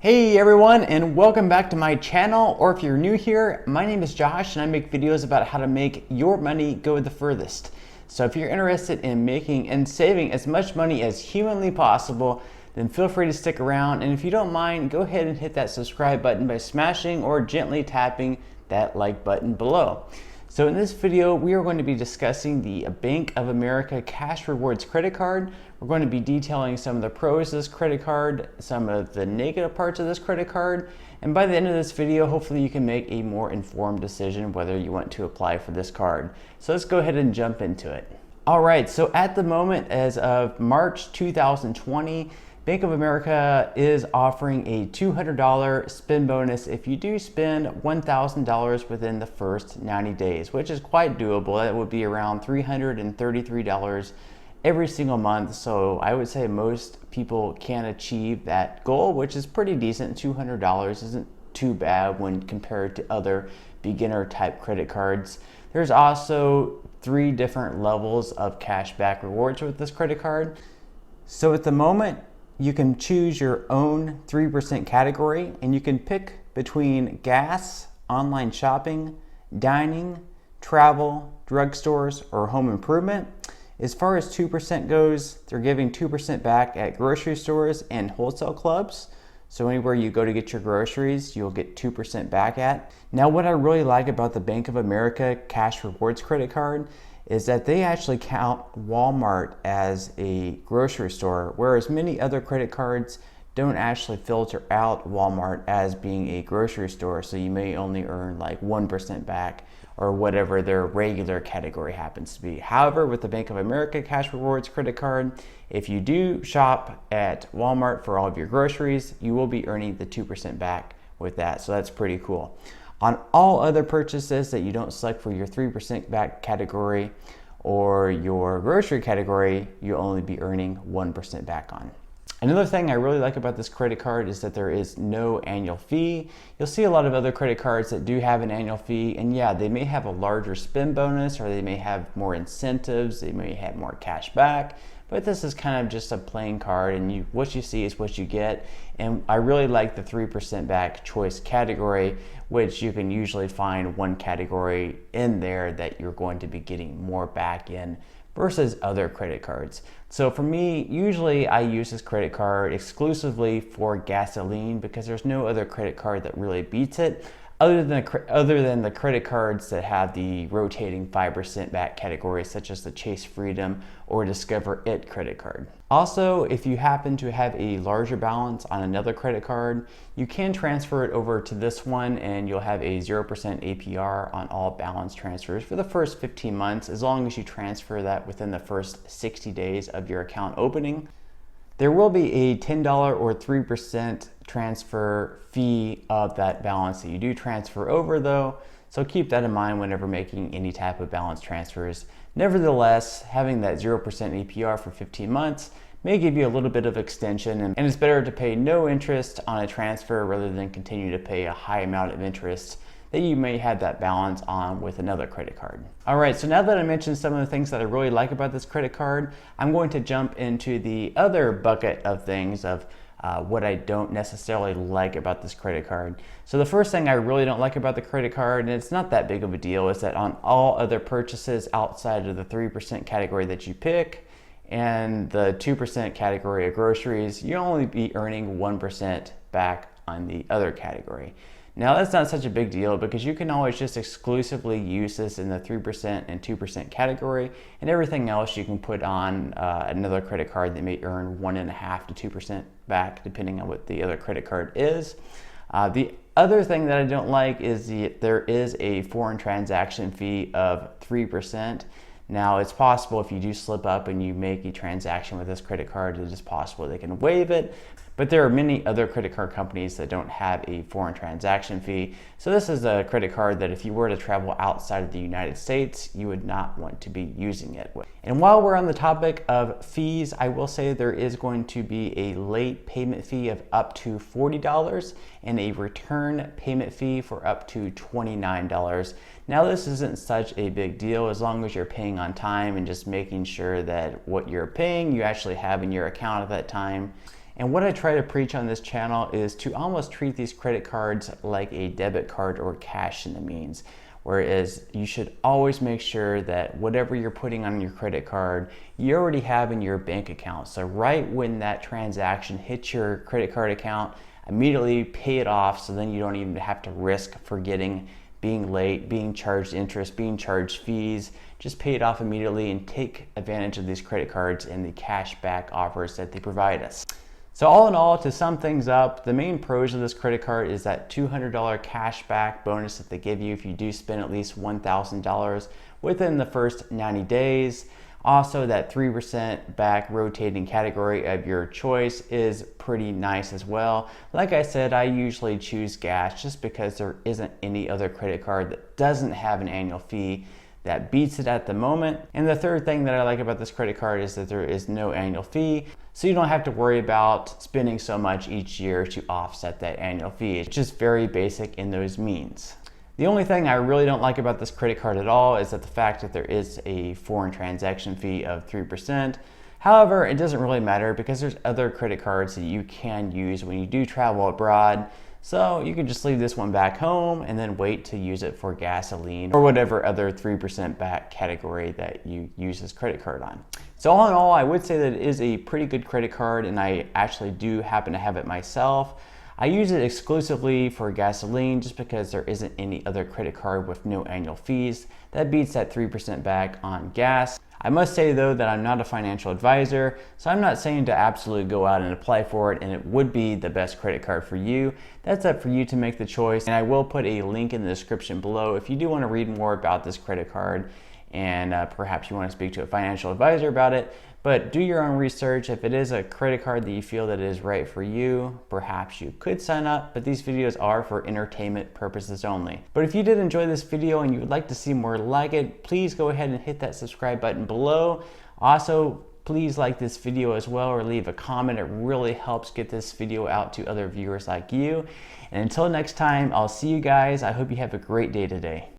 Hey everyone, and welcome back to my channel, or if you're new here, my name is Josh and I make videos about how to make your money go the furthest. So if you're interested in making and saving as much money as humanly possible, then feel free to stick around, and if you don't mind, go ahead and hit that subscribe button by smashing or gently tapping that like button below. So in this video, we are going to be discussing the Bank of America Cash Rewards credit card. We're going to be detailing some of the pros of this credit card, some of the negative parts of this credit card, and by the end of this video, hopefully you can make a more informed decision whether you want to apply for this card. So let's go ahead and jump into it. All right, so at the moment, as of March 2020, Bank of America is offering a $200 spend bonus if you do spend $1,000 within the first 90 days, which is quite doable. That would be around $333 every single month. So I would say most people can achieve that goal, which is pretty decent. $200 isn't too bad when compared to other beginner type credit cards. There's also 3 different levels of cashback rewards with this credit card. So at the moment, you can choose your own 3% category, and you can pick between gas, online shopping, dining, travel, drugstores, or home improvement. As far as 2% goes, they're giving 2% back at grocery stores and wholesale clubs. So anywhere you go to get your groceries, you'll get 2% back at. Now, what I really like about the Bank of America Cash Rewards credit card is that they actually count Walmart as a grocery store, whereas many other credit cards don't actually filter out Walmart as being a grocery store. So you may only earn like 1% back or whatever their regular category happens to be. However, with the Bank of America Cash Rewards credit card, if you do shop at Walmart for all of your groceries, you will be earning the 2% back with that. So that's pretty cool. On all other purchases that you don't select for your 3% back category or your grocery category, you'll only be earning 1% back on. Another thing I really like about this credit card is that there is no annual fee. You'll see a lot of other credit cards that do have an annual fee, and yeah, they may have a larger spend bonus, or they may have more incentives, they may have more cash back, but this is kind of just a plain card, and what you see is what you get. And I really like the 3% back choice category, which you can usually find one category in there that you're going to be getting more back in versus other credit cards. So for me, usually I use this credit card exclusively for gasoline because there's no other credit card that really beats it, other than the credit cards that have the rotating 5% back categories, such as the Chase Freedom or Discover It credit card. Also, if you happen to have a larger balance on another credit card, you can transfer it over to this one and you'll have a 0% APR on all balance transfers for the first 15 months, as long as you transfer that within the first 60 days of your account opening. There will be a $10 or 3% transfer fee of that balance that you do transfer over though, so keep that in mind whenever making any type of balance transfers. Nevertheless, having that 0% APR for 15 months may give you a little bit of extension, and it's better to pay no interest on a transfer rather than continue to pay a high amount of interest that you may have that balance on with another credit card. All right, so now that I mentioned some of the things that I really like about this credit card, I'm going to jump into the other bucket of things of what I don't necessarily like about this credit card. So the first thing I really don't like about the credit card, and it's not that big of a deal, is that on all other purchases outside of the 3% category that you pick and the 2% category of groceries, you'll only be earning 1% back on the other category. Now that's not such a big deal because you can always just exclusively use this in the 3% and 2% category, and everything else you can put on another credit card that may earn 1.5% to 2% back depending on what the other credit card is. The other thing that I don't like is there is a foreign transaction fee of 3%. Now it's possible if you do slip up and you make a transaction with this credit card, it is possible they can waive it. But there are many other credit card companies that don't have a foreign transaction fee. So this is a credit card that if you were to travel outside of the United States, you would not want to be using it with. And while we're on the topic of fees, I will say there is going to be a late payment fee of up to $40 and a return payment fee for up to $29. Now this isn't such a big deal as long as you're paying on time and just making sure that what you're paying you actually have in your account at that time. And what I try to preach on this channel is to almost treat these credit cards like a debit card or cash in the means. Whereas you should always make sure that whatever you're putting on your credit card, you already have in your bank account. So right when that transaction hits your credit card account, immediately pay it off, so then you don't even have to risk forgetting, being late, being charged interest, being charged fees. Just pay it off immediately and take advantage of these credit cards and the cash back offers that they provide us. So all in all, to sum things up, the main pros of this credit card is that $200 cash back bonus that they give you if you do spend at least $1,000 within the first 90 days. Also, that 3% back rotating category of your choice is pretty nice as well. Like I said, I usually choose gas just because there isn't any other credit card that doesn't have an annual fee that beats it at the moment. And the third thing that I like about this credit card is that there is no annual fee, so you don't have to worry about spending so much each year to offset that annual fee. It's just very basic in those means. The only thing I really don't like about this credit card at all is that the fact that there is a foreign transaction fee of 3%. However, it doesn't really matter because there's other credit cards that you can use when you do travel abroad. So you can just leave this one back home and then wait to use it for gasoline or whatever other 3% back category that you use this credit card on. So all in all, I would say that it is a pretty good credit card, and I actually do happen to have it myself. I use it exclusively for gasoline just because there isn't any other credit card with no annual fees that beats that 3% back on gas. I must say though that I'm not a financial advisor, so I'm not saying to absolutely go out and apply for it and it would be the best credit card for you. That's up for you to make the choice, and I will put a link in the description below if you do want to read more about this credit card and perhaps you want to speak to a financial advisor about it. But do your own research. If it is a credit card that you feel that is right for you, perhaps you could sign up, but these videos are for entertainment purposes only. But if you did enjoy this video and you would like to see more like it, please go ahead and hit that subscribe button below. Also, please like this video as well or leave a comment. It really helps get this video out to other viewers like you. And until next time, I'll see you guys. I hope you have a great day today.